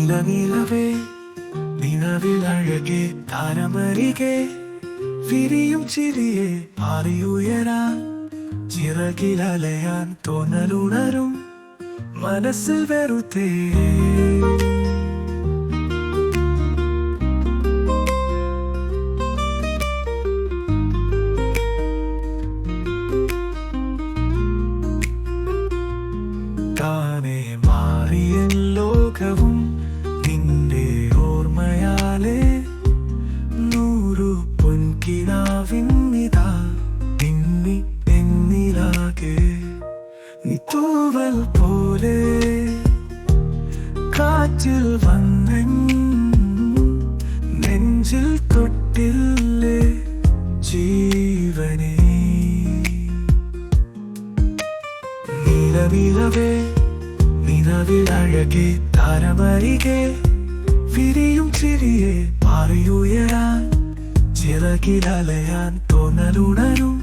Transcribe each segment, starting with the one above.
നിലനിലവേ നിലവിൽ അഴകെ താരമരികെ വിരിയും ചിരിയെ പാറിയുയരാൻ ചിറകിലലയാൻ തോന്നലുണരും മനസ്സിൽ വെറുതെ താനെ മാറിയ ലോകവും നിന്റെ ഓർമ്മയാലേ നൂറു പൊൻകിനാവിന്നിതാ നിന്നി എന്നിലാകെ നീ തൂവൽ പോലെ കാറ്റിൽ വന്നെൻ നെഞ്ചിൽ തൊട്ടില്ലേ ജീവനേ നിലവിലവേ നിലവിൽ അഴകെ താരമരികെ വിരിയും ചിരിയെ പാറിയുയരാൻ ചിറകിലലയാൻ തോന്നലുണരും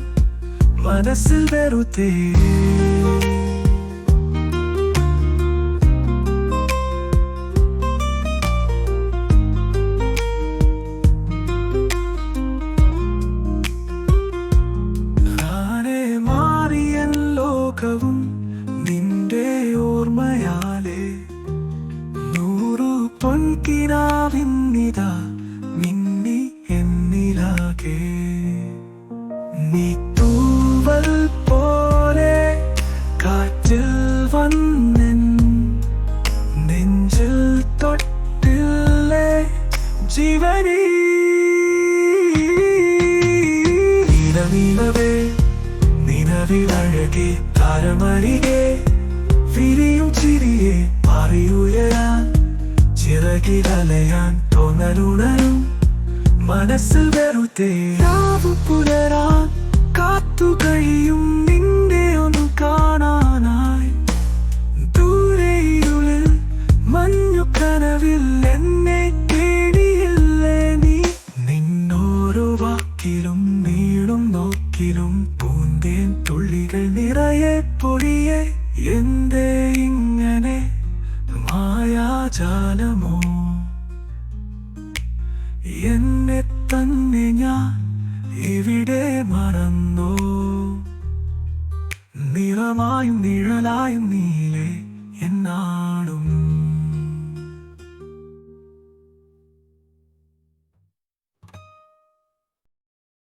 മനസ്സിൽ വെറുതെ താനെ മാറിയ ലോകവും നിന്റെ ഓർമ്മയാലേ നൂറു പൊൻകിനാവിന്നിതാ മിന്നി എന്നിലാകെ നീ തൂവൽ പോലെ കാറ്റിൽ വന്നെൻ നെഞ്ചിൽ തൊട്ടില്ലേ ജീവനീ നിലവിലവേ നിലവിൽ അഴകെ താരമരികെ വിരിയും ചിരിയെ പാറിയുയരാൻ ചിറകിലലയാൻ തോന്നലുണരും മനസ്സിൽ വെറുതെ രാവ് പുലരാൻ കാത്തു കഴിയും നിന്നെ ഒന്ന് കാണാനായി ദൂരെയിരുളിൽ മഞ്ഞു കനവിൽ എന്നെ തേടിയില്ലേ നീ നിന്നോരോ വാക്കിലും നീളും നോക്കിലും പൂന്തേൻ തുള്ളികൾ നിറയെ പൊടിയെ എന്തേ ഇങ്ങനെ മായാജാലമോ എന്നെ തന്നെ ഞാൻ ഇവിടെ മറന്നോ നിറമായും നിഴലായും നീലേ എന്നാടും